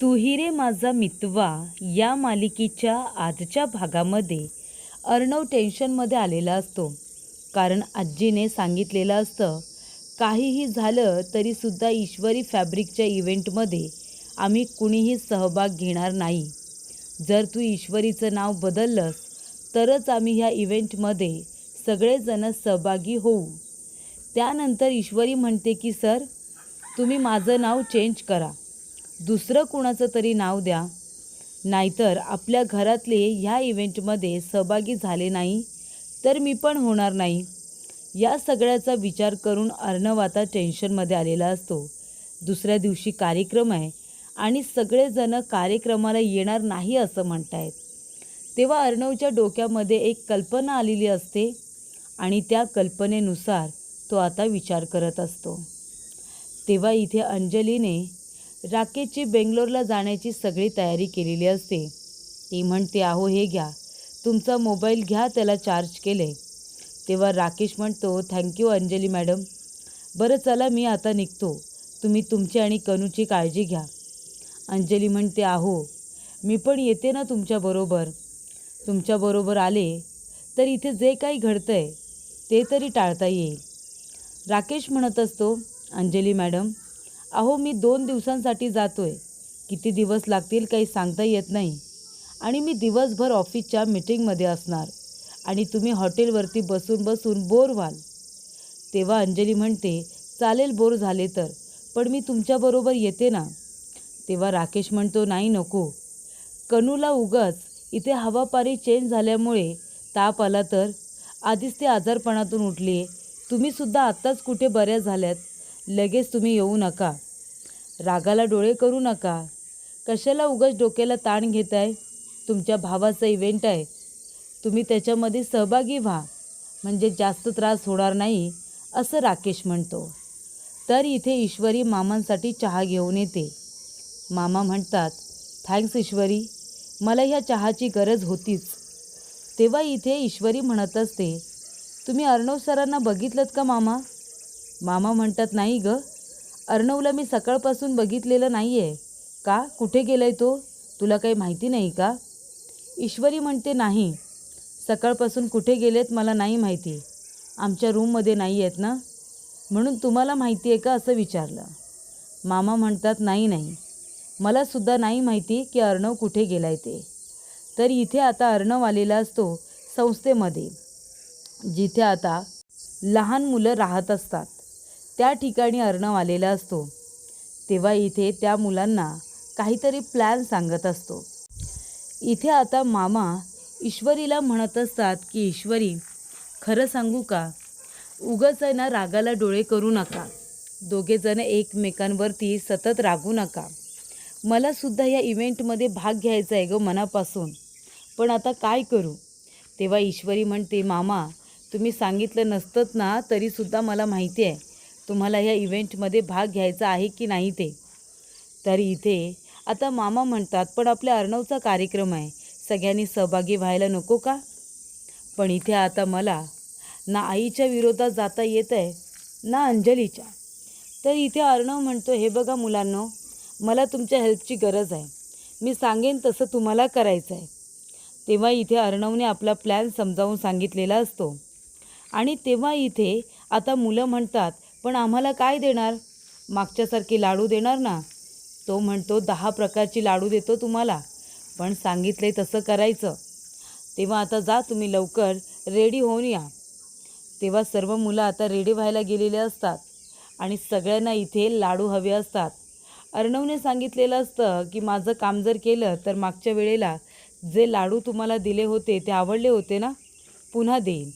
तू ही रे माझा मितवा या मालिकेच्या आजच्या भागामध्ये अर्णव टेन्शनमध्ये आलेला असतो. कारण आजीने सांगितलेलं असतं, काहीही झालं तरीसुद्धा ईश्वरी फॅब्रिकच्या इव्हेंटमध्ये आम्ही कुणीही सहभाग घेणार नाही. जर तू ईश्वरीचं नाव बदललंस तरच आम्ही ह्या इव्हेंटमध्ये सगळेजण सहभागी होऊ. त्यानंतर ईश्वरी म्हणते की सर, तुम्ही माझं नाव चेंज करा, दुसरं कुणाचं तरी नाव द्या, नाहीतर आपल्या घरातले ह्या इव्हेंटमध्ये सहभागी झाले नाही तर मी पण होणार नाही. या सगळ्याचा विचार करून अर्णव आता टेन्शनमध्ये आलेला असतो. दुसऱ्या दिवशी कार्यक्रम आहे आणि सगळेजण कार्यक्रमाला येणार नाही असं म्हणतायत. तेव्हा अर्णवच्या डोक्यामध्ये एक कल्पना आलेली असते आणि त्या कल्पनेनुसार तो आता विचार करत असतो. तेव्हा इथे अंजलीने राकेशची बेंगलोरला जाण्याची सगळी तयारी केलेली असते. ती म्हणते, अहो हे घ्या, तुमचा मोबाईल घ्या, त्याला चार्ज केले. तेव्हा राकेश म्हणतो, थँक्यू अंजली मॅडम. बरं चला, मी आता निघतो, तुम्ही तुमची आणि कनूची काळजी घ्या. अंजली म्हणते, अहो मी पण येते ना तुमच्याबरोबर. तुमच्याबरोबर आले तर इथे जे काही घडतं आहे ते तरी टाळता येईल. राकेश म्हणत असतो, अंजली मॅडम, अहो मी 2 दिवसांसाठी जातो आहे. किती दिवस लागतील काही सांगता येत नाही. आणि मी दिवसभर ऑफिसच्या मीटिंगमध्ये असणार आणि तुम्ही हॉटेलवरती बसून बसून बोर व्हाल. तेव्हा अंजली म्हणते, चालेल बोर झाले तर, पण मी तुमच्याबरोबर येते ना. तेव्हा राकेश म्हणतो, नाही नको. कनूला उगाच इथे हवापारी चेंज झाल्यामुळे ताप आला तर. आधीच ते आजारपणातून उठली. तुम्हीसुद्धा आत्ताच कुठे बऱ्या झाल्यात, लगेच तुम्ही येऊ नका. रागाला डोळे करू नका. कशाला उगाच डोक्याला ताण घेताय. तुमच्या भावाचा इव्हेंट आहे, तुम्ही त्याच्यामध्ये सहभागी व्हा, म्हणजे जास्त त्रास होणार नाही असं राकेश म्हणतो. तर इथे ईश्वरी मामांसाठी चहा घेऊन येते. मामा म्हणतात, थँक्स ईश्वरी, मला ह्या चहाची गरज होतीच. तेव्हा इथे ईश्वरी म्हणत असते, तुम्ही अर्णव सरांना बघितलं का मामा? मामा म्हणतात, नाही ग, अर्णवला मी सकाळपासून बघितलेलं नाही आहे. का, कुठे गेलाय तो, तुला काही माहिती नाही का? ईश्वरी म्हणते, नाही, सकाळपासून कुठे गेलेत मला नाही माहिती. आमच्या रूममध्ये नाही आहेत ना, म्हणून तुम्हाला माहिती आहे का असं विचारलं. मामा म्हणतात, नाही, मलासुद्धा नाही माहिती की अर्णव कुठे गेलाय ते. तर इथे आता अर्णव आलेला असतो संस्थेमध्ये, जिथे आता लहान मुलं राहत असतात. त्या ठिकाणी अर्णव आलेला असतो. तेव्हा इथे त्या मुलांना काहीतरी प्लॅन सांगत असतो. इथे आता मामा ईश्वरीला म्हणत असतात की ईश्वरी, खरं सांगू का, उगाच आहे ना रागाला डोळे करू नका. दोघेजण एकमेकांवरती सतत रागू नका. मलासुद्धा या इव्हेंटमध्ये भाग घ्यायचा आहे गं मनापासून, पण आता काय करू? तेव्हा ईश्वरी म्हणते, मामा तुम्ही सांगितलं नसतंच ना तरीसुद्धा मला माहिती आहे तुम्हाला ह्या इव्हेंटमध्ये भाग घ्यायचा आहे की नाही ते. तर इथे आता मामा म्हणतात, पण आपल्या अर्णवचा कार्यक्रम आहे, सगळ्यांनी सहभागी व्हायला नको का? पण इथे आता मला ना आईच्या विरोधात जाता येत आहे ना अंजलीच्या. तर इथे अर्णव म्हणतो, हे बघा मुलांनो, मला तुमच्या हेल्पची गरज आहे. मी सांगेन तसं तुम्हाला करायचं आहे. तेव्हा इथे अर्णवने आपला प्लॅन समजावून सांगितलेला असतो. आणि तेव्हा इथे आता मुलं म्हणतात, पण आम्हाला काय देणार? मागच्यासारखे लाडू देणार ना? तो म्हणतो, 10 प्रकारची लाडू देतो तुम्हाला, पण सांगितले तसं करायचं. तेव्हा आता जा तुम्ही लवकर रेडी होऊन या. तेव्हा सर्व मुलं आता रेडी व्हायला गेलेले असतात आणि सगळ्यांना इथे लाडू हवे असतात. अर्णवने सांगितलेलं असतं की माझं काम जर केलं तर मागच्या वेळेला जे लाडू तुम्हाला दिले होते ते आवडले होते ना, पुन्हा देईन.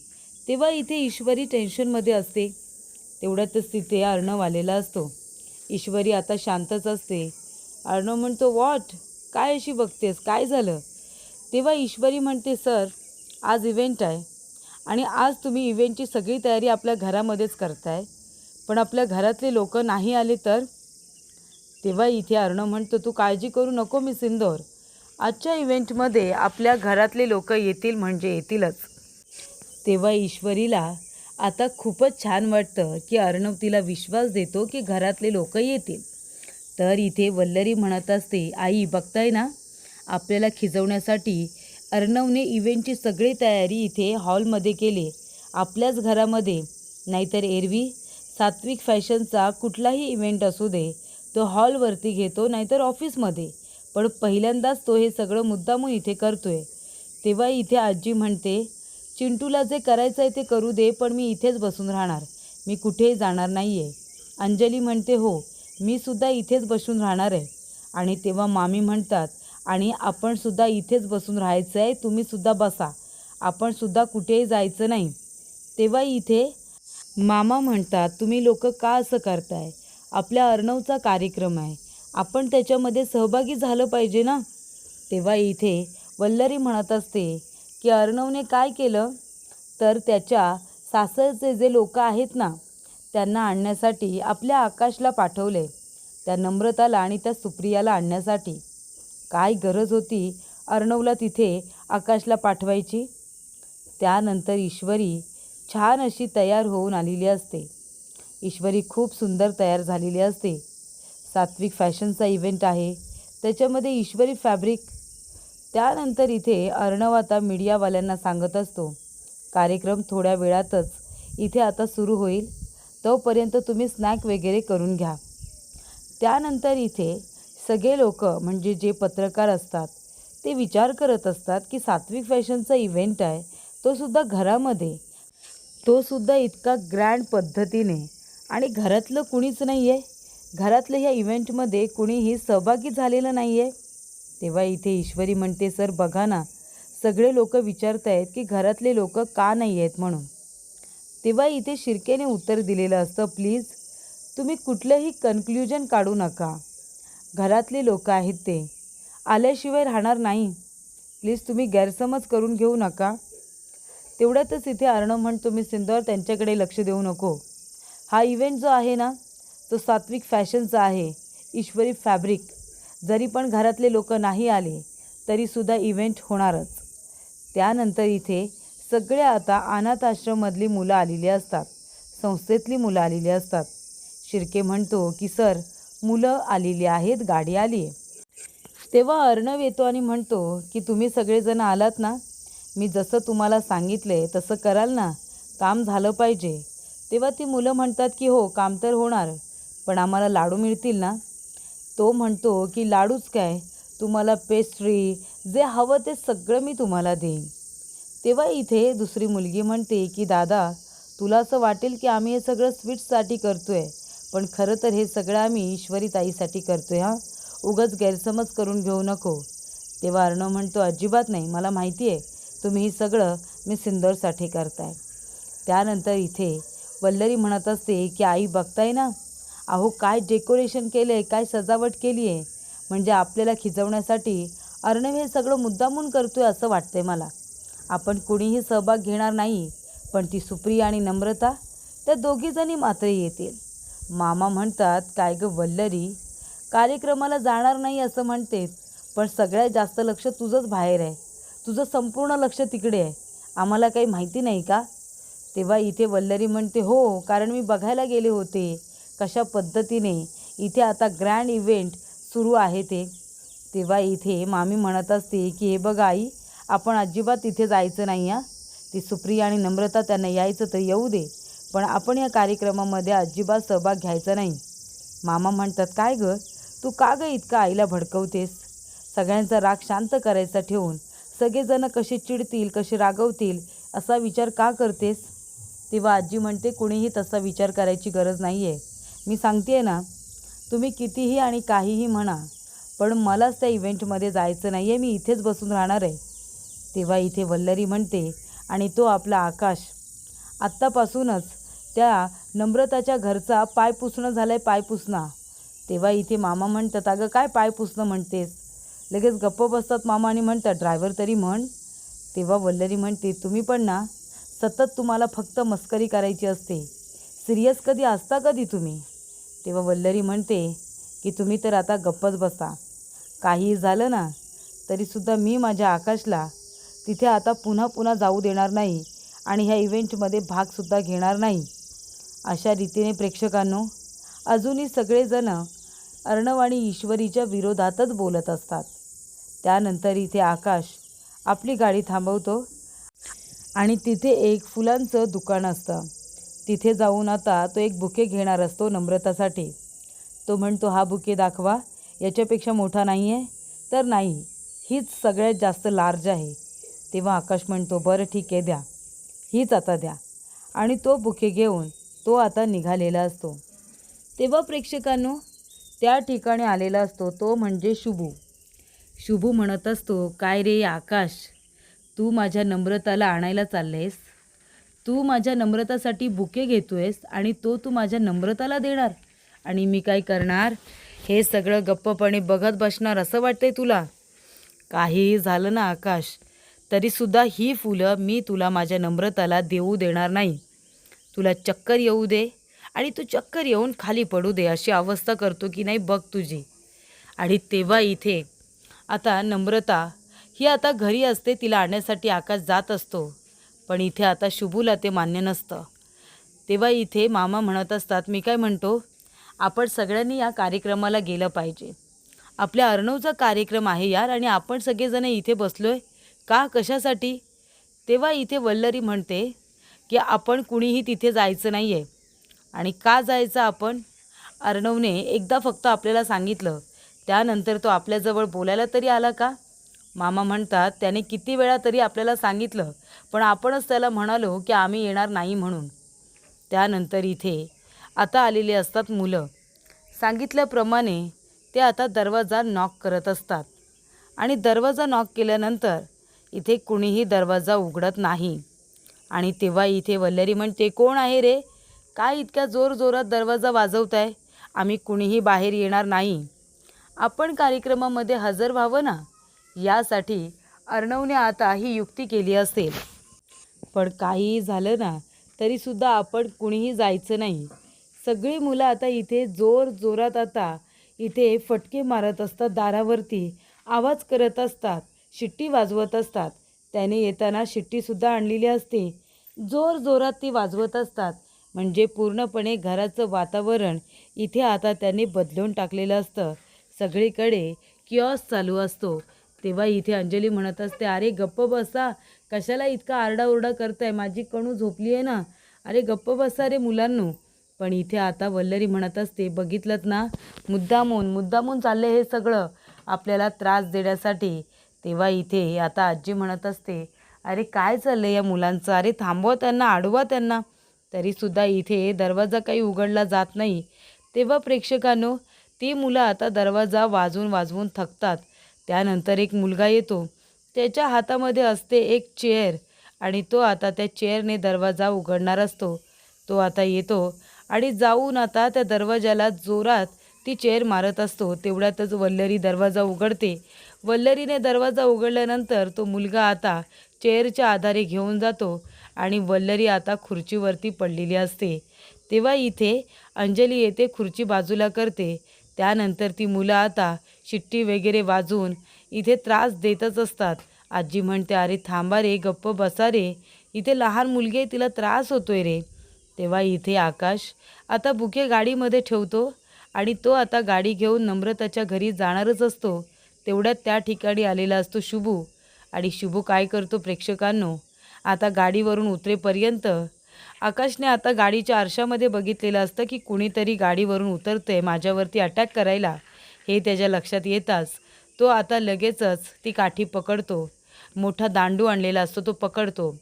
तेव्हा इथे ईश्वरी टेन्शनमध्ये असते. तेवढ्यातच तिथे अर्णव आलेला असतो. ईश्वरी आता शांतच असते. अर्णव म्हणतो, व्हॉट, काय अशी बघतेस, काय झालं? तेव्हा ईश्वरी म्हणते, सर आज इव्हेंट आहे आणि आज तुम्ही इव्हेंटची सगळी तयारी आपल्या घरामध्येच करताय, पण आपल्या घरातले लोक नाही आले तर? तेव्हा इथे अर्णव म्हणतो, तू काळजी करू नको मी सिंदोर, आजच्या इव्हेंटमध्ये आपल्या घरातले लोक येतील म्हणजे येतीलच. तेव्हा ईश्वरीला आता खूपच छान वाटतं की अर्णव तिला विश्वास देतो की घरातले लोक येतील. तर इथे वल्लरी म्हणत असते, आई बघताय ना, आपल्याला खिजवण्यासाठी अर्णवने इव्हेंटची सगळी तयारी इथे हॉलमध्ये केली, आपल्याच घरामध्ये. नाहीतर एरवी सात्विक फॅशनचा कुठलाही इव्हेंट असू दे, तो हॉलवरती घेतो नाहीतर ऑफिसमध्ये, पण पहिल्यांदाच तो हे सगळं मुद्दामून इथे करतोय. तेव्हा इथे आजी म्हणते, चिंटूला जे करायचं आहे ते करू दे, पण मी इथेच बसून राहणार, मी कुठेही जाणार नाही आहे. अंजली म्हणते, हो मी सुद्धा इथेच बसून राहणार आहे. आणि तेव्हा मामी म्हणतात, आणि आपण सुद्धा इथेच बसून राहायचं आहे, तुम्ही सुद्धा बसा, आपण सुद्धा कुठेही जायचं नाही. तेव्हा इथे मामा म्हणतात, तुम्ही लोक का असं करताय, आपल्या अर्णवचा कार्यक्रम आहे, आपण त्याच्यामध्ये सहभागी झालं पाहिजे ना. तेव्हा इथे वल्लरी म्हणत असते की अर्णवने काय केलं, तर त्याच्या सासरचे जे लोक आहेत ना, त्यांना आणण्यासाठी आपल्या आकाशला पाठवले, त्या नम्रताला आणि त्या सुप्रियाला आणण्यासाठी. काय गरज होती अर्णवला तिथे आकाशला पाठवायची. त्यानंतर ईश्वरी छान अशी तयार होऊन आलेली असते. ईश्वरी खूप सुंदर तयार झालेली असते. सात्विक फॅशनचा इव्हेंट आहे, त्याच्यामध्ये ईश्वरी फॅब्रिक. त्यानंतर इथे अर्णव आता मीडियावाल्यांना सांगत असतो, कार्यक्रम थोड्या वेळातच इथे आता सुरू होईल, तोपर्यंत तुम्ही स्नॅक वगैरे करून घ्या. त्यानंतर इथे सगळे लोक म्हणजे जे पत्रकार असतात ते विचार करत असतात की सात्विक फॅशनचा इव्हेंट आहे, तो सुद्धा घरामध्ये, तो सुद्धा इतका ग्रँड पद्धतीने, आणि घरातलं कुणीच नाही आहे, घरातलं ह्या इव्हेंटमध्ये कुणीही सहभागी झालेलं नाही आहे. तेव्हा इथे ईश्वरी म्हणते, सर बघा ना, सगळे लोक विचारत आहेत की घरातले लोक का नाही आहेत म्हणून. तेव्हा इथे शिर्केने उत्तर दिलेलं असतं, प्लीज तुम्ही कुठलंही कन्क्ल्युजन काढू नका, घरातले लोक आहेत ते आल्याशिवाय राहणार नाही, प्लीज तुम्ही गैरसमज करून घेऊ नका. तेवढ्यातच इथे अर्णव म्हणतो, मी सिंधूवर त्यांच्याकडे लक्ष देऊ नको, हा इव्हेंट जो आहे ना तो सात्विक फॅशनचा आहे, ईश्वरी फॅब्रिक, जरी पण घरातले लोक नाही आले तरीसुद्धा इव्हेंट होणारच. त्यानंतर इथे सगळे आता अनाथ आश्रममधली मुलं आलेली असतात, संस्थेतली मुलं आलेली असतात. शिर्के म्हणतो की सर मुलं आलेली आहेत, गाडी आली आहे. तेव्हा अर्णव येतो आणि म्हणतो की तुम्ही सगळेजण आलात ना, मी जसं तुम्हाला सांगितले तसं कराल ना, काम झालं पाहिजे. तेव्हा ती मुलं म्हणतात की हो काम तर होणार, पण आम्हाला लाडू मिळतील ना. तो म्हणतो की लाडूच काय, तुम्हाला पेस्ट्री जे हवं ते सगळं मी तुम्हाला देईन. तेव्हा इथे दुसरी मुलगी म्हणते की दादा, तुला असं वाटेल की आम्ही हे सगळं स्वीट्ससाठी करतो आहे, पण खरं तर हे सगळं आम्ही ईश्वरी ताईसाठी करतो आहे, हां, उगाच गैरसमज करून घेऊ नको. तेव्हा अर्णव म्हणतो, अजिबात नाही, मला माहिती आहे तुम्ही हे सगळं मी सिंदूरसाठी करताय. त्यानंतर इथे वल्लरी म्हणत असते की आई बघताय ना, अहो काय डेकोरेशन केलं आहे, काय सजावट केली आहे, म्हणजे आपल्याला खिजवण्यासाठी अर्णव हे सगळं मुद्दामून करतो आहे असं वाटतंय मला. आपण कुणीही सहभाग घेणार नाही, पण ती सुप्रिया आणि नम्रता त्या दोघीजणी मात्र येतील. मामा म्हणतात, काय गं वल्लरी, कार्यक्रमाला जाणार नाही असं म्हणतेस, पण सगळ्यात जास्त लक्ष तुझंच बाहेर आहे, तुझं संपूर्ण लक्ष तिकडे आहे, आम्हाला काही माहिती नाही का. तेव्हा इथे वल्लरी म्हणते, हो कारण मी बघायला गेले होते कशा पद्धतीने इथे आता ग्रँड इव्हेंट सुरू आहे ते. तेव्हा इथे मामी म्हणत असते की हे बघ आई, आपण अजिबात तिथे जायचं नाही हां, ती सुप्रिया आणि नम्रता त्यांना यायचं तर येऊ दे, पण आपण या कार्यक्रमामध्ये अजिबात सहभाग घ्यायचा नाही. मामा म्हणतात, काय गं तू का गं इतका आईला भडकवतेस, सगळ्यांचा राग शांत करायचा ठेवून सगळेजण कसे चिडतील कसे रागवतील असा विचार का करतेस. तेव्हा आजी म्हणते, कुणीही तसा विचार करायची गरज नाही आहे, मी सांगते आहे ना, तुम्ही कितीही आणि काहीही म्हणा, पण मलाच त्या इव्हेंटमध्ये जायचं नाही आहे, मी इथेच बसून राहणार आहे. तेव्हा इथे वल्लरी म्हणते, आणि तो आपला आकाश आत्तापासूनच त्या नम्रताच्या घरचा पाय पुसणं झालं आहे, पाय पुसणं. तेव्हा इथे मामा म्हणतात, अगं काय पाय पुसणं म्हणतेस, लगेच गप्प बसतात मामा आणि म्हणतात, ड्रायव्हर तरी म्हण. तेव्हा वल्लरी म्हणते, तुम्ही पण ना सतत तुम्हाला फक्त मस्करी करायची असते, सिरियस कधी असता कधी तुम्ही. तेव्हा वल्लरी म्हणते की तुम्ही तर आता गप्पच बसा, काही झालं ना तरीसुद्धा मी माझ्या आकाशला तिथे आता पुन्हा पुन्हा जाऊ देणार नाही आणि ह्या इव्हेंटमध्ये भागसुद्धा घेणार नाही. अशा रीतीने प्रेक्षकांनो, अजूनही सगळेजण अर्णव आणि ईश्वरीच्या विरोधातच बोलत असतात. त्यानंतर इथे आकाश आपली गाडी थांबवतो आणि तिथे एक फुलांचं दुकान असतं. तिथे जाऊन आता तो एक बुके घेणार असतो नम्रतासाठी. तो म्हणतो, हा बुके दाखवा, याच्यापेक्षा मोठा नाही आहे? तर नाही, हीच सगळ्यात जास्त लार्ज आहे. तेव्हा आकाश म्हणतो, बरं ठीक आहे, द्या, हीच आता द्या. आणि तो बुके घेऊन तो आता निघालेला असतो. तेव्हा प्रेक्षकांनो, त्या ठिकाणी आलेला असतो तो म्हणजे शुभू. शुभू म्हणत असतो, काय रे आकाश, तू माझ्या नम्रताला आणायला चाललेस? तू माझ्या नम्रतासाठी बुके घेतोयस आणि तो तू माझ्या नम्रताला देणार आणि मी काय करणार? हे सगळं गप्पपणे बघत बसणार असं वाटतंय तुला? काहीही झालं ना आकाश, तरीसुद्धा ही फुलं मी तुला माझ्या नम्रताला देऊ देणार नाही. तुला चक्कर येऊ दे आणि तू चक्कर येऊन खाली पडू दे, अशी अवस्था करतो की नाही बघ तुझी. आणि तेव्हा इथे आता नम्रता ही आता घरी असते, तिला आणण्यासाठी आकाश जात असतो. पण इथे आता शुभूला ते मान्य नसतं. तेव्हा इथे मामा म्हणत असतात, मी काय म्हणतो, आपण सगळ्यांनी या कार्यक्रमाला गेलं पाहिजे. आपल्या अर्णवचा कार्यक्रम आहे यार, आणि आपण सगळेजण इथे बसलोय का, कशासाठी? तेव्हा इथे वल्लरी म्हणते की आपण कुणीही तिथे जायचं नाही आहे. आणि का जायचं आपण? अर्णवने एकदा फक्त आपल्याला सांगितलं, त्यानंतर तो आपल्याजवळ बोलायला तरी आला का? मामा म्हणतात, त्याने किती वेळा तरी आपल्याला सांगितलं, पण आपणच त्याला म्हणालो की आम्ही येणार नाही म्हणून. त्यानंतर इथे आता आलेले असतात मुलं. सांगितल्याप्रमाणे ते आता दरवाजा नॉक करत असतात. आणि दरवाजा नॉक केल्यानंतर इथे कुणीही दरवाजा उघडत नाही. आणि तेव्हा इथे वल्लरी म्हणते, कोण आहे रे? काय इतक्या जोरजोरात दरवाजा वाजवताय? आम्ही कुणीही बाहेर येणार नाही. आपण कार्यक्रमामध्ये हजर व्हावं ना, यासाठी अर्णवने आता ही युक्ती केली असेल. पण काहीही झालं ना, तरीसुद्धा आपण कुणीही जायचं नाही. सगळी मुलं आता इथे जोरात आता इथे फटके मारत असतात, दारावरती आवाज करत असतात, शिट्टी वाजवत असतात. त्याने येताना शिट्टीसुद्धा आणलेली असते. जोरात ती वाजवत असतात. म्हणजे पूर्णपणे घराचं वातावरण इथे आता त्याने बदलून टाकलेलं असतं. सगळीकडे किऑस चालू असतो. तेव्हा इथे अंजली म्हणत असते, अरे गप्प बसा, कशाला इतका आरडाओरडा करताय, माझी कणू झोपली आहे ना, अरे गप्प बसा रे मुलांनो. पण इथे आता वल्लरी म्हणत असते, बघितलंत ना, मुद्दामून चालले हे सगळं आपल्याला त्रास देण्यासाठी. तेव्हा इथे आता आजी म्हणत असते, अरे काय चाललं या मुलांचं, अरे थांबवा त्यांना, अडवा त्यांना. तरीसुद्धा इथे दरवाजा काही उघडला जात नाही. तेव्हा प्रेक्षकांनो, ती मुलं आता दरवाजा वाजवून थकतात. त्यानंतर एक मुलगा येतो, त्याच्या हातामध्ये असते एक चेअर आणि तो आता त्या चेअरने दरवाजा उघडणार असतो. तो आता येतो आणि जाऊन आता त्या दरवाजाला जोरात ती चेअर मारत असतो. तेवढ्यातच वल्लरी दरवाजा उघडते. वल्लरीने दरवाजा उघडल्यानंतर तो मुलगा आता चेअरच्या आधारे घेऊन जातो आणि वल्लरी आता खुर्चीवरती पडलेली असते. तेव्हा इथे अंजली येते, खुर्ची बाजूला करते. त्यानंतर ती मुलं आता शिट्टी वगैरे वाजवून इथे त्रास देतच असतात. आजी म्हणते, अरे थांबा रे, गप्प बसा रे, इथे लहान मुलगी आहे, तिला त्रास होतोय रे. तेव्हा इथे आकाश आता बुके गाडीमध्ये ठेवतो आणि तो आता गाडी घेऊन नम्रताच्या घरी जाणारच असतो. तेवढ्यात त्या ठिकाणी आलेला असतो शुभू. आणि शुभू काय करतो प्रेक्षकांनो, आता गाडीवरून उतरेपर्यंत आकाशने आता गाडीच्या आरशामध्ये बघितलेलं असतं की कुणीतरी गाडीवरून उतरतंय माझ्यावरती अटॅक करायला. हे त्याच्या लक्षात येताच तो आता लगेचच ती काठी पकडतो. मोठा दांडू आणलेला असतो तो पकडतो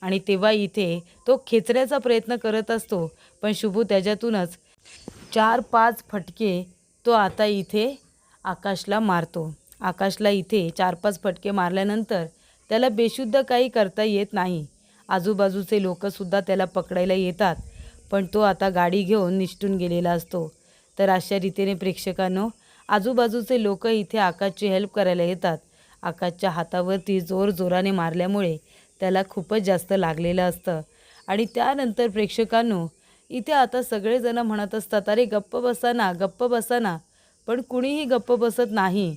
आणि तेव्हा इथे तो खेचण्याचा प्रयत्न करत असतो. पण शुभू त्याच्यातूनच 4-5 फटके तो आता इथे आकाशला मारतो. आकाशला इथे 4-5 फटके मारल्यानंतर त्याला बेशुद्ध काही करता येत नाही. आजूबाजूचे लोकंसुद्धा त्याला पकडायला येतात, पण तो आता गाडी घेऊन निसटून गेलेला असतो. तर अशा रीतीने प्रेक्षकांनो, आजूबाजूचे लोक इथे आकाशची हेल्प करायला येतात. आकाशच्या हातावरती जोराने मारल्यामुळे त्याला खूपच जास्त लागलेलं असतं. आणि त्यानंतर प्रेक्षकांनो, इथे आता सगळेजण म्हणत असतात, अरे गप्प बसा ना, पण कुणीही गप्प बसत नाही.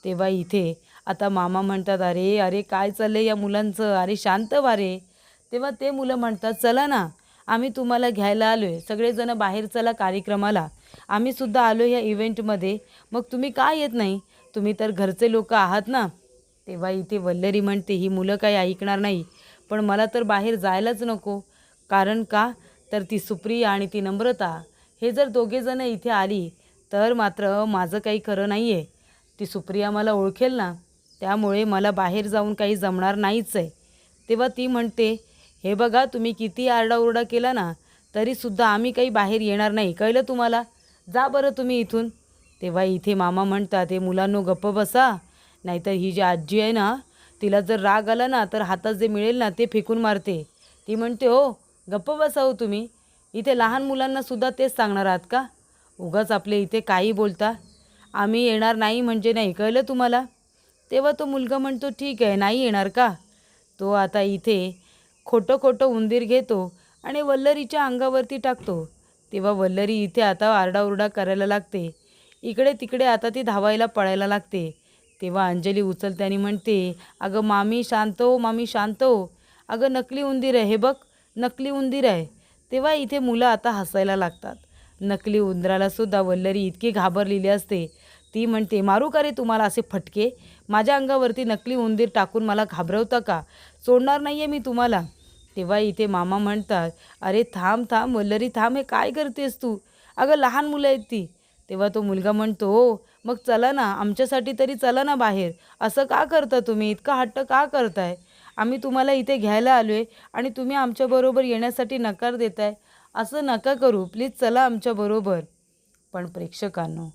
तेव्हा इथे आता मामा म्हणतात, अरे काय चाललंय या मुलांचं, अरे शांत व्हा रे. तेव्हा ते मुलं म्हणतात, चला ना, आम्ही तुम्हाला घ्यायला आलोय, सगळेजण बाहेर चला कार्यक्रमाला. आम्हीसुद्धा आलो ह्या इव्हेंटमध्ये, मग तुम्ही का येत नाही? तुम्ही तर घरचे लोक आहात ना. तेव्हा इथे वल्लरी म्हणते, ही मुलं काही ऐकणार नाही, पण मला तर बाहेर जायलाच नको. कारण का? तर ती सुप्रिया आणि ती नम्रता हे जर दोघेजणं इथे आली तर मात्र माझं काही खरं नाही आहे. ती सुप्रिया मला ओळखेल ना, त्यामुळे मला बाहेर जाऊन काही जमणार नाहीच आहे. तेव्हा ती म्हणते, हे बघा तुम्ही किती आरडाओरडा केला ना, तरीसुद्धा आम्ही काही बाहेर येणार नाही, कळलं तुम्हाला? जा बरं तुम्ही इथून. तेव्हा इथे मामा म्हणतात, हे मुलांनो गप्प बसा, नाहीतर ही जी आजी आहे ना, तिला जर राग आला ना तर हातात जे मिळेल ना ते फेकून मारते. ती म्हणते, हो गप्प बसा हो तुम्ही, इथे लहान मुलांनासुद्धा तेच सांगणार आहात का? उगाच आपले इथे काही बोलता. आम्ही येणार नाही म्हणजे नाही, कळलं तुम्हाला? तेव्हा तो मुलगा म्हणतो, ठीक आहे नाही येणार का? तो आता इथे खोटं खोटं उंदीर घेतो आणि वल्लरीच्या अंगावरती टाकतो. तेव्हा वल्लरी इथे आता आरडाओरडा करायला लागते. इकडे तिकडे आता ती धावायला पळायला लागते. तेव्हा अंजली उचलते आणि म्हणते, अगं मामी शांत हो, मामी शांत हो. अगं नकली उंदीर आहे, हे बघ नकली उंदीर आहे. तेव्हा इथे मुलं आता हसायला लागतात. नकली उंदरालासुद्धा वल्लरी इतकी घाबरलेली असते. ती म्हणते, मारू का रे तुम्हाला असे फटके? माझ्या अंगावरती नकली उंदीर टाकून मला घाबरवता का? सोडणार नाही आहे मी तुम्हाला. तेव्हा इथे मामा म्हणतात, अरे थांब थांब वल्लरी थांब, हे काय करतेस तू? अगं लहान मुलं आहेत ती. तेव्हा तो मुलगा म्हणतो, हो मग चला ना, आमच्यासाठी तरी चला ना बाहेर. असं का करता तुम्ही? इतका हट्ट का करताय? आम्ही तुम्हाला इथे घ्यायला आलो आहे आणि तुम्ही आमच्याबरोबर येण्यासाठी नकार देताय. असं नका करू, प्लीज चला आमच्याबरोबर. पण प्रेक्षकांनो,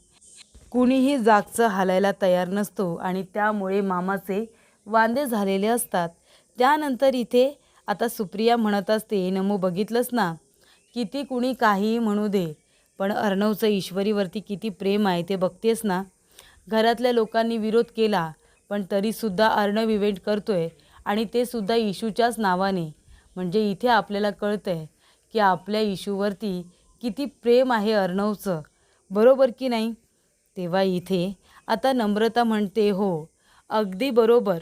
कुणीही जागचं हालायला तयार नसतो आणि त्यामुळे मामाचे वांदे झालेले असतात. त्यानंतर इथे आता सुप्रिया म्हणत असते, नमो बघितलंस ना, किती कुणी काहीही म्हणू दे, पण अर्णवचं ईश्वरीवरती किती प्रेम आहे ते बघतेस ना. घरातल्या लोकांनी विरोध केला पण तरीसुद्धा अर्णव इव्हेंट करतोय आणि ते सुद्धा इशूच्याच नावाने. म्हणजे इथे आपल्याला कळतं आहे की आपल्या इशूवरती किती प्रेम आहे अर्णवचं, बरोबर की नाही? तेव्हा इथे आता नम्रता म्हणते, हो अगदी बरोबर.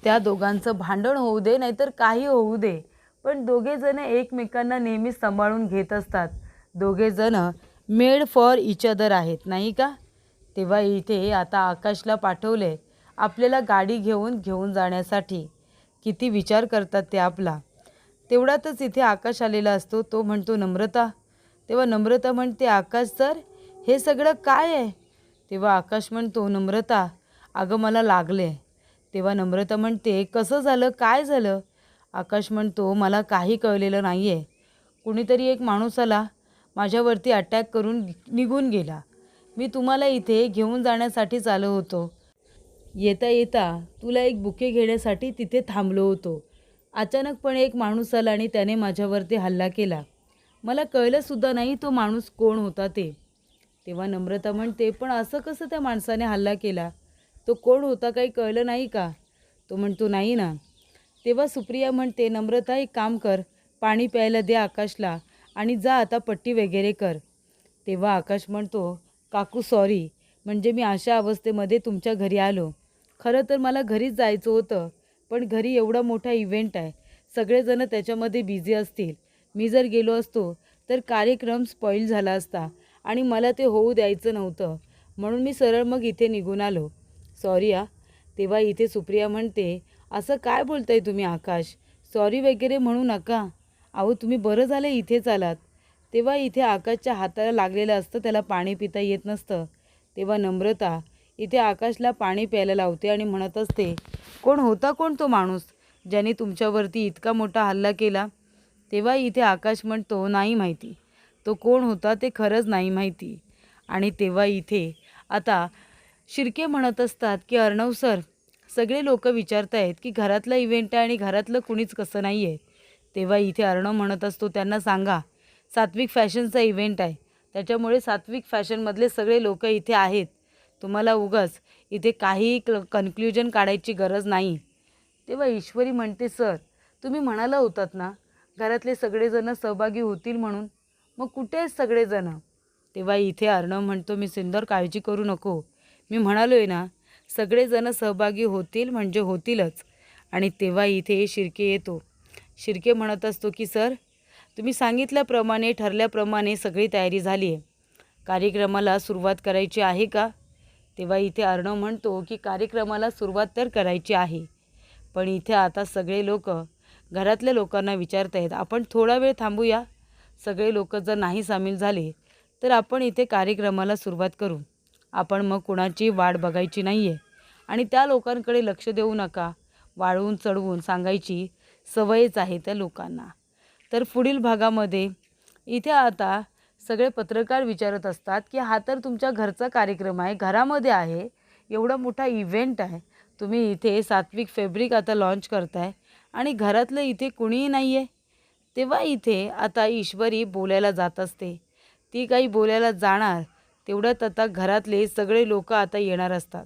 त्या दोघांचं भांडण होऊ दे नाहीतर काही होऊ दे, पण दोघेजण एकमेकांना नेहमीच सांभाळून घेत असतात. दोघेजण मेड फॉर इच अदर आहेत, नाही का? तेव्हा इथे आता आकाशला पाठवले आपल्याला गाडी घेऊन जाण्यासाठी. किती विचार करतात ते आपला. तेवढ्यातच इथे आकाश आलेला असतो. तो म्हणतो, नम्रता. तेव्हा नम्रता म्हणते, आकाश सर हे सगळं काय आहे? तेव्हा आकाश म्हणतो, नम्रता अगं मला लागले. तेव्हा नम्रता म्हणते, कसं झालं, काय झालं? आकाश म्हणतो, मला काही कळलेलं नाही आहे. कुणीतरी एक माणूस आला, माझ्यावरती अटॅक करून निघून गेला. मी तुम्हाला इथे घेऊन जाण्यासाठीच आलो होतो. येता येता तुला एक बुके घेण्यासाठी तिथे थांबलो होतो. अचानकपणे एक माणूस आला आणि त्याने माझ्यावरती हल्ला केला. मला कळलंसुद्धा नाही तो माणूस कोण होता ते. तेव्हा नम्रता म्हणते, पण असं कसं त्या माणसाने हल्ला केला? तो कोण होता काही कळलं नाही का? तो म्हणतो, नाही ना. तेव्हा सुप्रिया म्हणते, नम्रता एक काम कर, पाणी प्यायला दे आकाशला आणि जा आता पट्टी वगैरे कर. तेव्हा आकाश म्हणतो, काकू सॉरी, म्हणजे मी अशा अवस्थेमध्ये तुमच्या घरी आलो. खरं तर मला घरीच जायचं होतं, पण घरी एवढा मोठा इव्हेंट आहे, सगळेजण त्याच्यामध्ये बिझी असतील. मी जर गेलो असतो तर कार्यक्रम स्पॉईल झाला असता आणि मला ते होऊ द्यायचं नव्हतं, म्हणून मी सरळ मग इथे निघून आलो. सॉरी आ. तेव्हा इथे सुप्रिया म्हणते, असं काय बोलताय तुम्ही आकाश? सॉरी वगैरे म्हणू नका. अहो तुम्ही बरं झालं इथेच आलात. तेव्हा इथे आकाशच्या हाताला लागलेलं असतं, त्याला पाणी पिता येत नसतं. तेव्हा नम्रता इथे आकाशला पाणी प्यायला लावते आणि म्हणत असते, कोण होता कोण तो माणूस ज्याने तुमच्यावरती इतका मोठा हल्ला केला? तेव्हा इथे आकाश म्हणतो, नाही माहिती. तो कोण होता ते खरंच नाही माहिती. आणि तेव्हा इथे आता शिर्के म्हणत असतात की अर्णव सर, सगळे लोक विचारत आहेत की घरातला इव्हेंट आहे आणि घरातलं कुणीच कसं नाही आहे. तेव्हा इथे अर्णव म्हणत असतो, त्यांना सांगा सात्विक फॅशनचा इव्हेंट आहे, त्याच्यामुळे सात्विक फॅशनमधले सगळे लोक इथे आहेत. तुम्हाला उगाच इथे काही कन्क्ल्युजन काढायची गरज नाही. तेव्हा ईश्वरी म्हणते, सर तुम्ही म्हणाला होतात ना घरातले सगळेजण सहभागी होतील म्हणून, मग कुठे आहेत सगळेजण? तेव्हा इथे अर्णव म्हणतो, मी सुंदर काळजी करू नको, मी म्हणालो आहे ना सगळेजण सहभागी होतील म्हणजे होतीलच. आणि तेव्हा इथे शिर्के येतो. शिर्के म्हणत असतो की सर तुम्ही सांगितल्याप्रमाणे ठरल्याप्रमाणे सगळी तयारी झाली आहे. कार्यक्रमाला सुरुवात करायची आहे का? तेव्हा इथे अर्णव म्हणतो की कार्यक्रमाला सुरुवात तर करायची आहे, पण इथे आता सगळे लोक घरातल्या लोकांना विचारत आहेत, आपण थोडा वेळ थांबूया. सगळे लोक जर नाही सामील झाले तर आपण इथे कार्यक्रमाला सुरुवात करू. आपण मग कुणाची वाट बघायची नाही आहे आणि त्या लोकांकडे लक्ष देऊ नका. वाळवून चढवून सांगायची सवयच आहे त्या लोकांना. तर पुढील भागामध्ये इथे आता सगळे पत्रकार विचारत असतात की हा तर तुमच्या घरचा कार्यक्रम आहे, घरामध्ये आहे, एवढा मोठा इव्हेंट आहे, तुम्ही इथे सात्विक फॅब्रिक आता लॉन्च करताय आणि घरातलं इथे कुणीही नाही आहे. तेव्हा इथे आता ईश्वरी बोलायला जात असते. ती काही बोलायला जाणार तेवढ्यात आता घरातले सगळे लोक आता येणार असतात.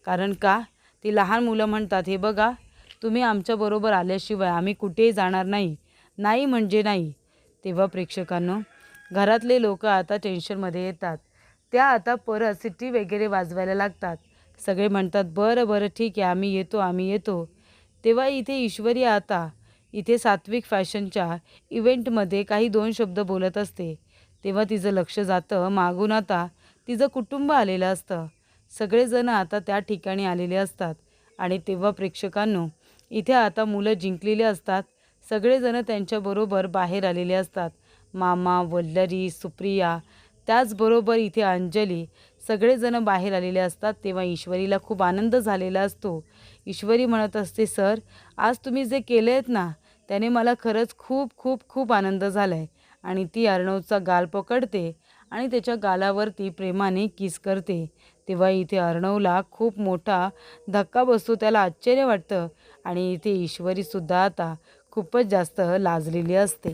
कारण का, ती लहान मुलं म्हणतात, हे बघा, तुम्ही आमच्याबरोबर आल्याशिवाय आम्ही कुठेही जाणार नाही, नाही म्हणजे नाही. तेव्हा प्रेक्षकांनो, घरातले लोक आता टेन्शनमध्ये येतात. त्या आता परत सिटी वगैरे वाजवायला लागतात. सगळे म्हणतात, बरं बरं ठीक आहे, आम्ही येतो आम्ही येतो. तेव्हा इथे ईश्वरी आता इथे सात्विक फॅशनच्या इव्हेंटमध्ये काही 2 शब्द बोलत असते. तेव्हा तिचं लक्ष जातं मागून आता तिचं कुटुंब आलेलं असतं. सगळेजण आता त्या ठिकाणी आलेले असतात आणि तेव्हा प्रेक्षकांनो, इथे आता मुलं जिंकलेली असतात. सगळेजण त्यांच्याबरोबर बाहेर आलेले असतात. मामा, वल्लरी, सुप्रिया, त्याचबरोबर इथे अंजली, सगळेजण बाहेर आलेले असतात. तेव्हा ईश्वरीला खूप आनंद झालेला असतो. ईश्वरी म्हणत असते, सर, आज तुम्ही जे केले आहेत ना, त्याने मला खरंच खूप खूप खूप आनंद झाला आहे. आणि ती अर्णवचा गाल पकडते आणि त्याच्या गालावरती प्रेमाने किस करते. तेव्हा इथे अर्णवला खूप मोठा धक्का बसतो, त्याला आश्चर्य वाटतं आणि इथे ईश्वरीसुद्धा आता खूपच जास्त लाजलेली असते.